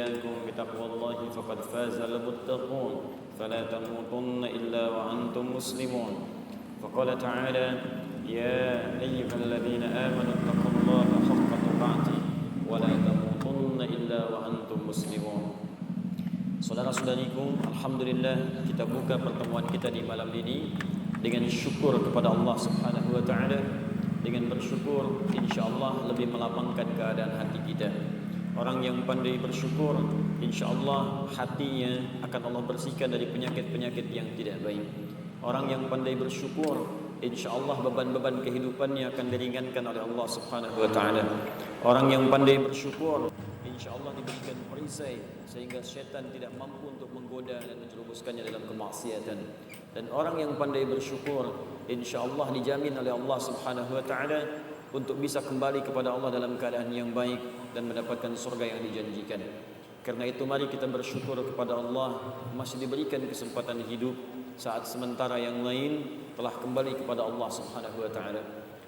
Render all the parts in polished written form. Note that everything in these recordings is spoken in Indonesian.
وإياكم بتقوى الله فقد فاز المتقون فلا تموتن إلا وأنتم مسلمون. فقال تعالى: يا أيها الذين آمنوا اتقوا الله حق تقاته ولا تموتن إلا وأنتم مسلمون. Saudara-saudariku, alhamdulillah kita buka pertemuan kita di malam ini dengan syukur kepada Allah Subhanahu wa taala. Dengan bersyukur insyaallah lebih melapangkan keadaan hati kita. Orang yang pandai bersyukur insyaallah hatinya akan Allah bersihkan dari penyakit-penyakit yang tidak baik. Orang yang pandai bersyukur insyaallah beban-beban kehidupannya akan diringankan oleh Allah Subhanahu wa taala. Orang yang pandai bersyukur insyaallah diberikan perisai sehingga syaitan tidak mampu untuk menggoda dan menjerumuskannya dalam kemaksiatan. Dan orang yang pandai bersyukur insyaallah dijamin oleh Allah Subhanahu wa taala untuk bisa kembali kepada Allah dalam keadaan yang baik dan mendapatkan surga yang dijanjikan. Karena itu mari kita bersyukur kepada Allah masih diberikan kesempatan hidup saat sementara yang lain telah kembali kepada Allah Subhanahu wa taala.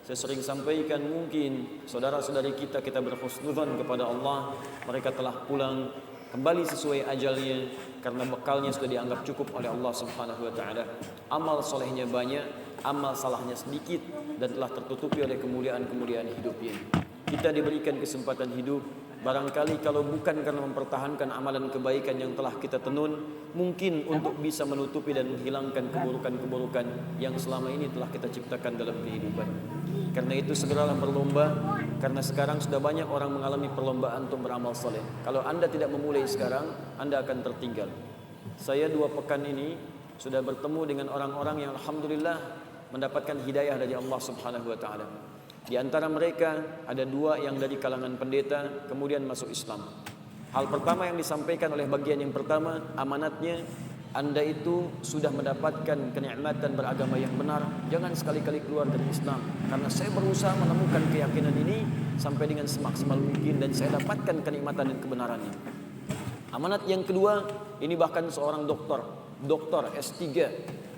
Saya sering sampaikan, mungkin saudara-saudari kita berhusnudzon kepada Allah, mereka telah pulang kembali sesuai ajalnya karena bekalnya sudah dianggap cukup oleh Allah Subhanahu wa taala. Amal solehnya banyak, amal salahnya sedikit dan telah tertutupi oleh kemuliaan-kemuliaan hidupnya. Kita diberikan kesempatan hidup, barangkali kalau bukan karena mempertahankan amalan kebaikan yang telah kita tenun, mungkin untuk bisa menutupi dan menghilangkan keburukan-keburukan yang selama ini telah kita ciptakan dalam kehidupan. Karena itu segeralah berlomba, karena sekarang sudah banyak orang mengalami perlombaan untuk beramal soleh. Kalau anda tidak memulai sekarang, anda akan tertinggal. Saya 2 pekan ini sudah bertemu dengan orang-orang yang alhamdulillah mendapatkan hidayah dari Allah Subhanahu wa taala. Di antara mereka ada 2 yang dari kalangan pendeta kemudian masuk Islam. Hal pertama yang disampaikan oleh bagian yang pertama, amanatnya, anda itu sudah mendapatkan kenikmatan beragama yang benar, jangan sekali-kali keluar dari Islam. Karena saya berusaha menemukan keyakinan ini sampai dengan semaksimal mungkin dan saya dapatkan kenikmatan dan kebenarannya. Amanat yang kedua, ini bahkan seorang doktor S3,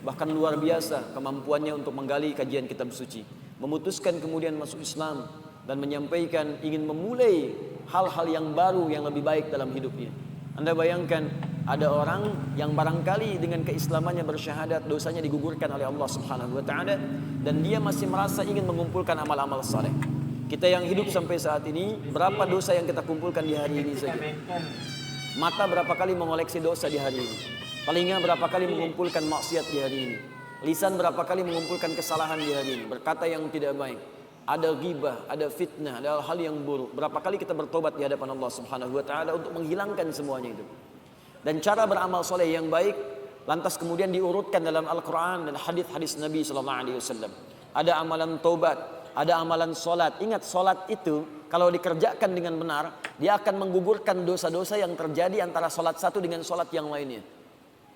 bahkan luar biasa kemampuannya untuk menggali kajian kitab suci. Memutuskan kemudian masuk Islam dan menyampaikan ingin memulai hal-hal yang baru yang lebih baik dalam hidupnya. Anda bayangkan ada orang yang barangkali dengan keislamannya bersyahadat dosanya digugurkan oleh Allah Subhanahu wa taala dan dia masih merasa ingin mengumpulkan amal-amal saleh. Kita yang hidup sampai saat ini, berapa dosa yang kita kumpulkan di hari ini saja? Mata berapa kali mengoleksi dosa di hari ini? Telinga berapa kali mengumpulkan maksiat di hari ini? Lisan berapa kali mengumpulkan kesalahan di hari ini? Berkata yang tidak baik. Ada ghibah, ada fitnah, ada hal yang buruk. Berapa kali kita bertobat di hadapan Allah Subhanahu wa taala untuk menghilangkan semuanya itu. Dan cara beramal soleh yang baik lantas kemudian diurutkan dalam Al-Qur'an dan hadis-hadis Nabi sallallahu alaihi wasallam. Ada amalan taubat, ada amalan salat. Ingat, salat itu kalau dikerjakan dengan benar, dia akan menggugurkan dosa-dosa yang terjadi antara salat satu dengan salat yang lainnya.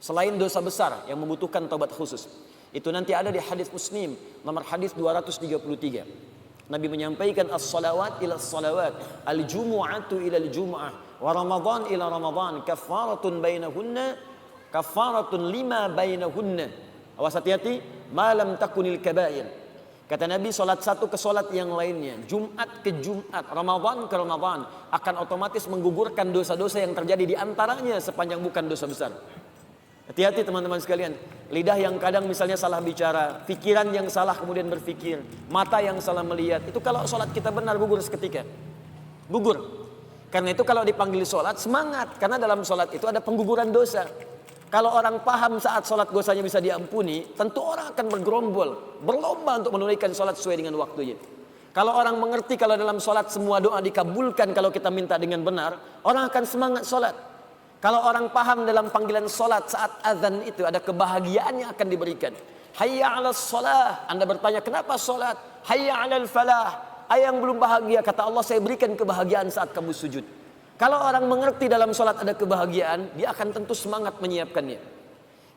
Selain dosa besar yang membutuhkan taubat khusus. Itu nanti ada di hadis Muslim nomor hadis 233. Nabi menyampaikan as-salawat ila as-salawat, al-jumu'atu ila al-jumu'ah, wa ramadan ila ramadan, kafaratun bainahunna, kafaratun lima bainahunna. Awas hati-hati, malam takunil kabair. Kata Nabi, salat satu ke salat yang lainnya, Jumat ke Jumat, Ramadan ke Ramadan, akan otomatis menggugurkan dosa-dosa yang terjadi di antaranya sepanjang bukan dosa besar. Hati-hati teman-teman sekalian, lidah yang kadang misalnya salah bicara, pikiran yang salah kemudian berpikir, mata yang salah melihat, itu kalau sholat kita benar gugur seketika. Gugur. Karena itu kalau dipanggil sholat, semangat. Karena dalam sholat itu ada pengguguran dosa. Kalau orang paham saat sholat dosanya bisa diampuni, tentu orang akan bergerombol, berlomba untuk menunaikan sholat sesuai dengan waktunya. Kalau orang mengerti kalau dalam sholat semua doa dikabulkan kalau kita minta dengan benar, orang akan semangat sholat. Kalau orang paham dalam panggilan solat saat azan itu ada kebahagiaan yang akan diberikan. Hayya 'alas shalah. Anda bertanya, kenapa solat? Hayya 'alal falah. Yang belum bahagia, kata Allah, saya berikan kebahagiaan saat kamu sujud. Kalau orang mengerti dalam solat ada kebahagiaan, dia akan tentu semangat menyiapkannya.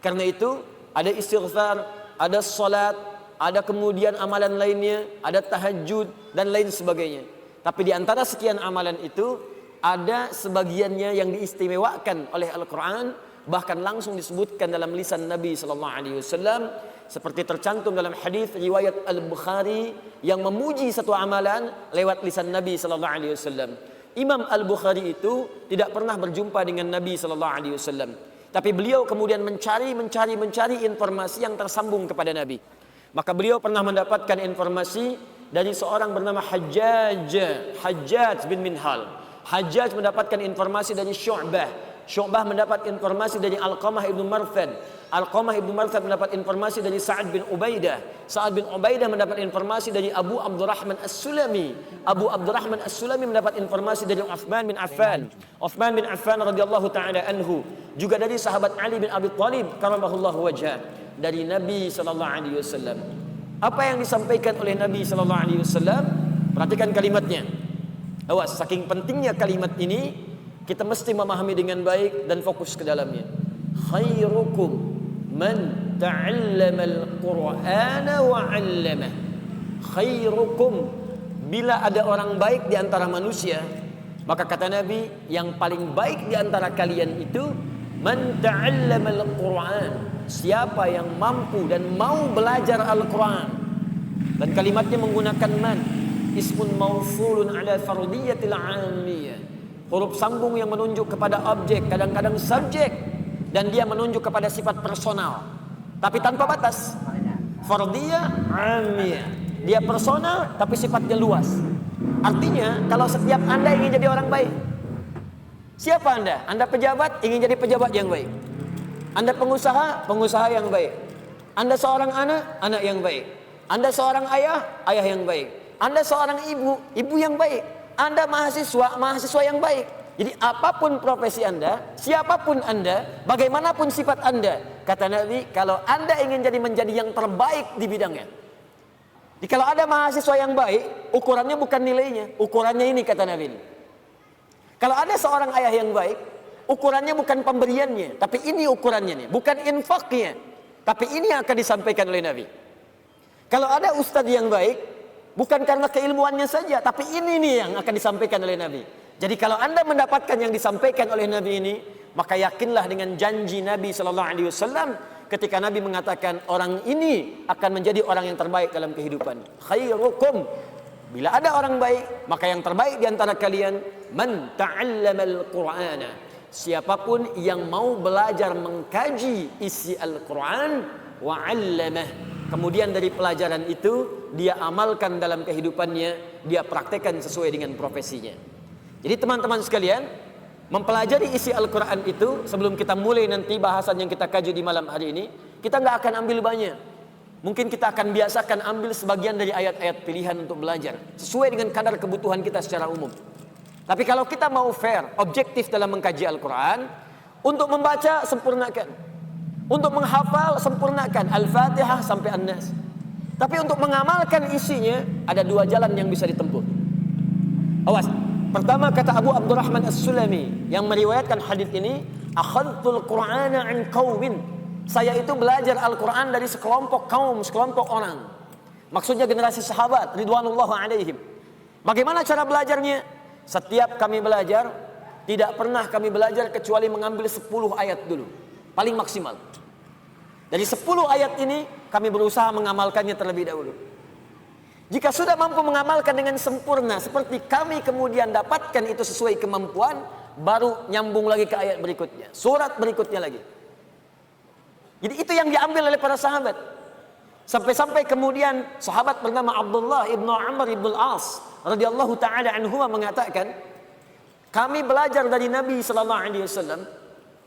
Karena itu ada istighfar, ada solat, ada kemudian amalan lainnya, ada tahajud dan lain sebagainya. Tapi di antara sekian amalan itu ada sebagiannya yang diistimewakan oleh Al-Quran, bahkan langsung disebutkan dalam lisan Nabi sallallahu alaihi wasallam, seperti tercantum dalam hadis riwayat Al-Bukhari yang memuji satu amalan lewat lisan Nabi sallallahu alaihi wasallam. Imam Al-Bukhari itu tidak pernah berjumpa dengan Nabi sallallahu alaihi wasallam. Tapi beliau kemudian mencari informasi yang tersambung kepada Nabi. Maka beliau pernah mendapatkan informasi dari seorang bernama Hajjaj bin Minhal. Hajjaj mendapatkan informasi dari Syu'bah mendapat informasi dari Alqamah ibn Marthad. Alqamah ibn Marthad mendapat informasi dari Sa'ad bin Ubaidah. Sa'ad bin Ubaidah mendapat informasi dari Abu Abdurrahman As-Sulami. Abu Abdurrahman As-Sulami mendapat informasi dari Uthman bin Affan. Uthman bin Affan radhiyallahu taala anhu, juga dari sahabat Ali bin Abi Thalib karamahullahu wajhah, dari Nabi sallallahu alaihi wasallam. Apa yang disampaikan oleh Nabi sallallahu alaihi wasallam? Perhatikan kalimatnya. Awas, saking pentingnya kalimat ini, kita mesti memahami dengan baik dan fokus ke dalamnya. Khairukum man ta'allama al-Qur'ana wa 'allamah. Khairukum, bila ada orang baik di antara manusia, maka kata Nabi, yang paling baik di antara kalian itu man ta'allama al-Qur'an, siapa yang mampu dan mau belajar Al-Qur'an. Dan kalimatnya menggunakan man, ismun mausulun ala fardiyatil 'amiyah. Huruf sambung yang menunjuk kepada objek, kadang-kadang subjek, dan dia menunjuk kepada sifat personal, tapi tanpa batas. Fardiyah, amiyah. Dia personal, tapi sifatnya luas. Artinya, kalau setiap Anda ingin jadi orang baik, siapa Anda? Anda pejabat, ingin jadi pejabat yang baik. Anda pengusaha yang baik. Anda seorang anak yang baik. Anda seorang ayah yang baik. Anda seorang ibu yang baik. Anda mahasiswa yang baik. Jadi apapun profesi Anda, siapapun Anda, bagaimanapun sifat Anda, kata Nabi, kalau Anda ingin menjadi yang terbaik di bidangnya. Jadi kalau ada mahasiswa yang baik, ukurannya bukan nilainya, ukurannya ini, kata Nabi. Kalau ada seorang ayah yang baik, ukurannya bukan pemberiannya, tapi ini ukurannya nih, bukan infaknya, tapi ini yang akan disampaikan oleh Nabi. Kalau ada ustadz yang baik, bukan karena keilmuannya saja, tapi ini nih yang akan disampaikan oleh Nabi. Jadi kalau Anda mendapatkan yang disampaikan oleh Nabi ini, maka yakinlah dengan janji Nabi sallallahu alaihi wasallam ketika Nabi mengatakan orang ini akan menjadi orang yang terbaik dalam kehidupan. Khairukum, bila ada orang baik, maka yang terbaik di antara kalian man ta'allamal Qur'ana, siapapun yang mau belajar mengkaji isi Al-Qur'an wa 'allamah. Kemudian dari pelajaran itu dia amalkan dalam kehidupannya, dia praktekkan sesuai dengan profesinya. Jadi teman-teman sekalian, mempelajari isi Al-Quran itu, sebelum kita mulai nanti bahasan yang kita kaji di malam hari ini, kita nggak akan ambil banyak. Mungkin kita akan biasakan ambil sebagian dari ayat-ayat pilihan untuk belajar, sesuai dengan kadar kebutuhan kita secara umum. Tapi kalau kita mau fair, objektif dalam mengkaji Al-Quran, untuk membaca sempurnakan. Untuk menghafal sempurnakan Al-Fatihah sampai An-Nas. Tapi untuk mengamalkan isinya ada dua jalan yang bisa ditempuh. Awas. Pertama kata Abu Abdurrahman As-Sulami yang meriwayatkan hadis ini, akhadtul Qur'ana an qaumin. Saya itu belajar Al-Qur'an dari sekelompok kaum, sekelompok orang. Maksudnya generasi sahabat ridwanullah alaihim. Bagaimana cara belajarnya? Setiap kami belajar, tidak pernah kami belajar kecuali mengambil 10 ayat dulu. Paling maksimal. Dari 10 ayat ini kami berusaha mengamalkannya terlebih dahulu. Jika sudah mampu mengamalkan dengan sempurna seperti kami kemudian dapatkan itu sesuai kemampuan, baru nyambung lagi ke ayat berikutnya, surat berikutnya lagi. Jadi itu yang diambil oleh para sahabat. Sampai-sampai kemudian sahabat bernama Abdullah ibnu Amr ibnu Al-As radhiyallahu taala anhuma mengatakan, kami belajar dari Nabi sallallahu alaihi wasallam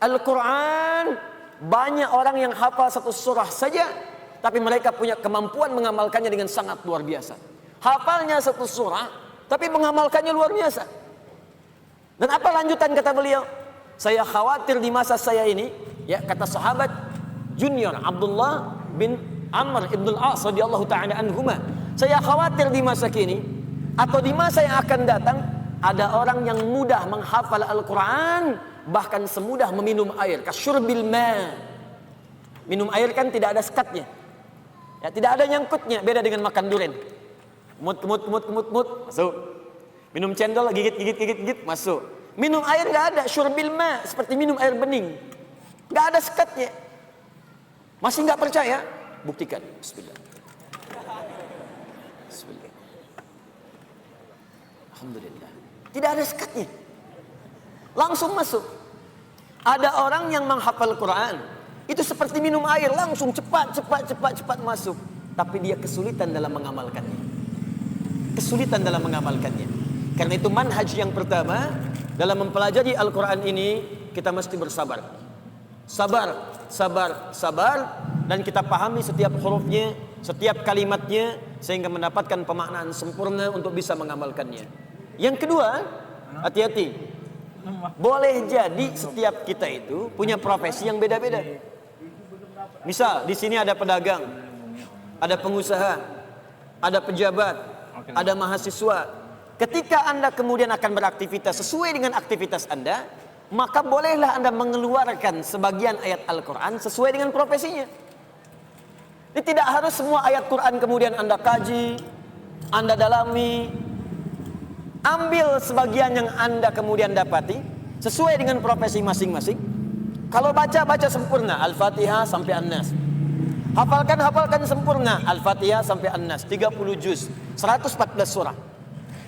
Al-Quran. Banyak orang yang hafal satu surah saja, tapi mereka punya kemampuan mengamalkannya dengan sangat luar biasa. Hafalnya satu surah, tapi mengamalkannya luar biasa. Dan apa lanjutan kata beliau? Saya khawatir di masa saya ini, ya kata sahabat junior Abdullah bin Amr ibn Al-As radhiyallahu ta'ala anhuma, saya khawatir di masa kini atau di masa yang akan datang ada orang yang mudah menghafal Al-Quran, bahkan semudah meminum air. Kasyurbil ma. Minum air kan tidak ada sekatnya, ya, tidak ada nyangkutnya. Beda dengan makan durian. Kemut, masuk. Minum cendol, gigit, masuk. Minum air nggak ada. Syurbil ma, seperti minum air bening, nggak ada sekatnya. Masih nggak percaya? Buktikan. Bismillah. Alhamdulillah. Tidak ada sekatnya. Langsung masuk. Ada orang yang menghafal Quran, itu seperti minum air, langsung cepat masuk. Tapi dia kesulitan dalam mengamalkannya. Kesulitan dalam mengamalkannya. Karena itu manhaj yang pertama dalam mempelajari Al-Quran ini, kita mesti bersabar. Sabar. Dan kita pahami setiap hurufnya, setiap kalimatnya, sehingga mendapatkan pemaknaan sempurna untuk bisa mengamalkannya. Yang kedua, hati-hati. Boleh jadi setiap kita itu punya profesi yang beda-beda. Misal di sini ada pedagang, ada pengusaha, ada pejabat, ada mahasiswa. Ketika Anda kemudian akan beraktivitas sesuai dengan aktivitas Anda, maka bolehlah Anda mengeluarkan sebagian ayat Al-Quran sesuai dengan profesinya. Ini tidak harus semua ayat Quran kemudian Anda kaji, Anda dalami. Ambil sebagian yang Anda kemudian dapati sesuai dengan profesi masing-masing. Kalau baca sempurna Al-Fatihah sampai An-Nas. Hafalkan sempurna Al-Fatihah sampai An-Nas, 30 juz, 114 surah.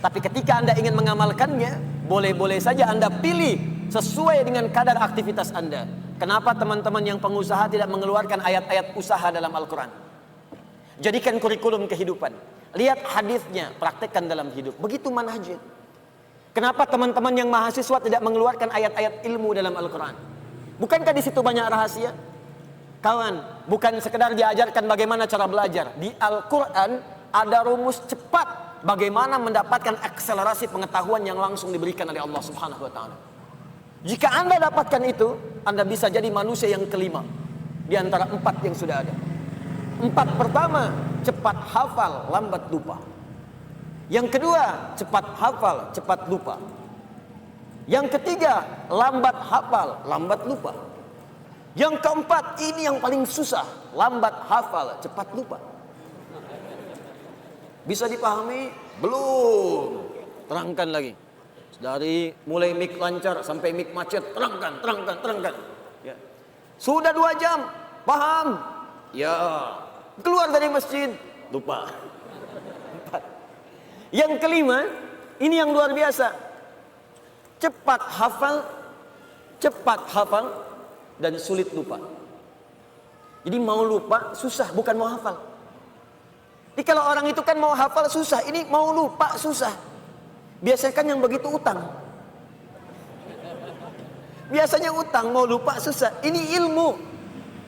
Tapi ketika Anda ingin mengamalkannya, boleh-boleh saja Anda pilih sesuai dengan kadar aktivitas Anda. Kenapa teman-teman yang pengusaha tidak mengeluarkan ayat-ayat usaha dalam Al-Quran? Jadikan kurikulum kehidupan. Lihat hadisnya, praktekkan dalam hidup. Begitu manhajnya. Kenapa teman-teman yang mahasiswa tidak mengeluarkan ayat-ayat ilmu dalam Al-Quran? Bukankah di situ banyak rahasia? Kawan, bukan sekedar diajarkan bagaimana cara belajar. Di Al-Quran ada rumus cepat bagaimana mendapatkan akselerasi pengetahuan yang langsung diberikan oleh Allah Subhanahu wa taala. Jika Anda dapatkan itu, Anda bisa jadi manusia yang kelima di antara 4 yang sudah ada. 4 pertama, cepat hafal, lambat lupa. Yang kedua, cepat hafal, cepat lupa. Yang ketiga, lambat hafal, lambat lupa. Yang keempat, ini yang paling susah, lambat hafal, cepat lupa. Bisa dipahami? Belum. Terangkan lagi. Dari mulai mic lancar sampai mic macet, terangkan. Ya. Sudah 2 jam, paham? Ya. Keluar dari masjid, lupa. 4. Yang kelima, ini yang luar biasa. Cepat hafal, dan sulit lupa. Jadi mau lupa susah, bukan mau hafal. Jadi kalau orang itu kan mau hafal susah, ini mau lupa susah. Biasanya kan yang begitu utang. Biasanya utang, mau lupa susah. Ini ilmu.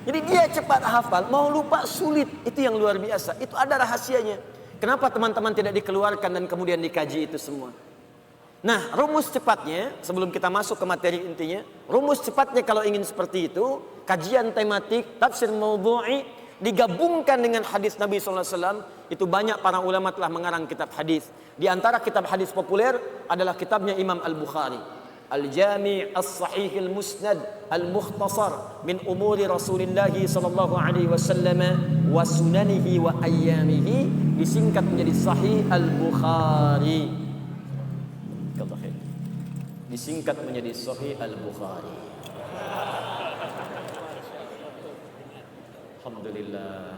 Jadi dia cepat hafal, mau lupa sulit. Itu yang luar biasa. Itu ada rahasianya. Kenapa teman-teman tidak dikeluarkan dan kemudian dikaji itu semua? Nah, rumus cepatnya, sebelum kita masuk ke materi intinya, rumus cepatnya kalau ingin seperti itu, kajian tematik, tafsir maudhu'i, digabungkan dengan hadis Nabi SAW, itu banyak para ulama telah mengarang kitab hadis. Di antara kitab hadis populer adalah kitabnya Imam Al-Bukhari. Al-Jami' As-Sahih Al-Musnad Al-Mukhtasar min umuri Rasulullah sallallahu alaihi wasallam wa sunanihi wa ayyamihi, disingkat menjadi Sahih Al-Bukhari. Disingkat menjadi Sahih Al-Bukhari. Alhamdulillah.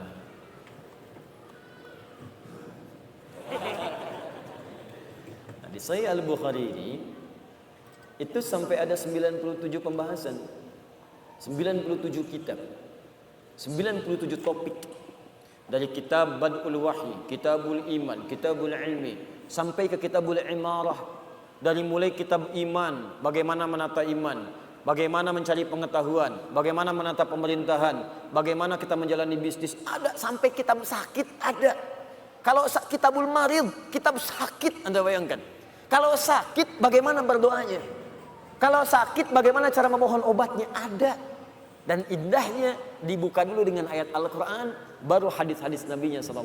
Nah, di Sahih Al-Bukhari ini itu sampai ada 97 pembahasan, 97 kitab, 97 topik. Dari kitab Bad'ul Wahyi, Kitabul Iman, Kitabul Ilmi, sampai ke Kitabul Imarah. Dari mulai kitab iman, bagaimana menata iman, bagaimana mencari pengetahuan, bagaimana menata pemerintahan, bagaimana kita menjalani bisnis, ada. Sampai kitab sakit ada. Kalau Kitabul Marid, kitab sakit, Anda bayangkan. Kalau sakit bagaimana berdoanya? Kalau sakit bagaimana cara memohon obatnya? Ada. Dan indahnya dibuka dulu dengan ayat Al-Quran, baru hadis-hadis Nabi-Nya SAW.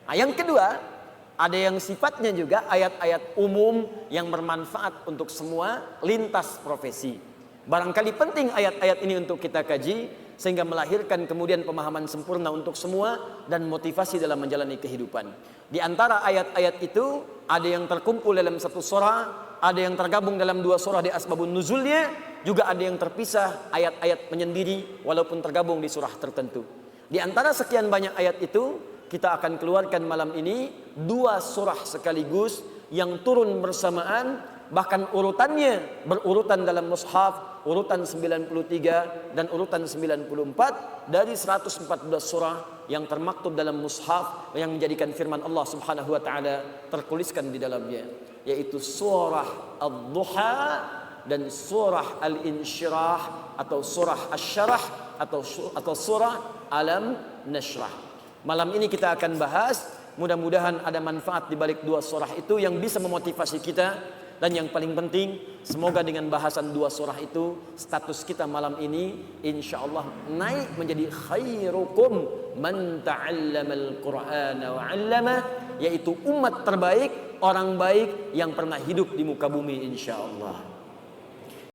Nah, yang kedua, ada yang sifatnya juga ayat-ayat umum yang bermanfaat untuk semua lintas profesi. Barangkali penting ayat-ayat ini untuk kita kaji, sehingga melahirkan kemudian pemahaman sempurna untuk semua dan motivasi dalam menjalani kehidupan. Di antara ayat-ayat itu ada yang terkumpul dalam satu surah, ada yang tergabung dalam 2 surah di asbabun nuzulnya, juga ada yang terpisah ayat-ayat menyendiri walaupun tergabung di surah tertentu. Di antara sekian banyak ayat itu, kita akan keluarkan malam ini 2 surah sekaligus yang turun bersamaan, bahkan urutannya berurutan dalam mushaf, urutan 93 dan urutan 94 dari 114 surah yang termaktub dalam mushaf yang menjadikan firman Allah Subhanahu wa taala tertuliskan di dalamnya, yaitu surah Ad-Duha dan surah Al-Insyirah atau surah Asy-Syarah atau surah Alam Nashrah. Malam ini kita akan bahas, mudah-mudahan ada manfaat di balik dua surah itu yang bisa memotivasi kita. Dan yang paling penting, semoga dengan bahasan dua surah itu, status kita malam ini insya Allah naik menjadi khairukum man ta'allamal Qur'ana wa 'allamah, yaitu umat terbaik, orang baik yang pernah hidup di muka bumi insya Allah.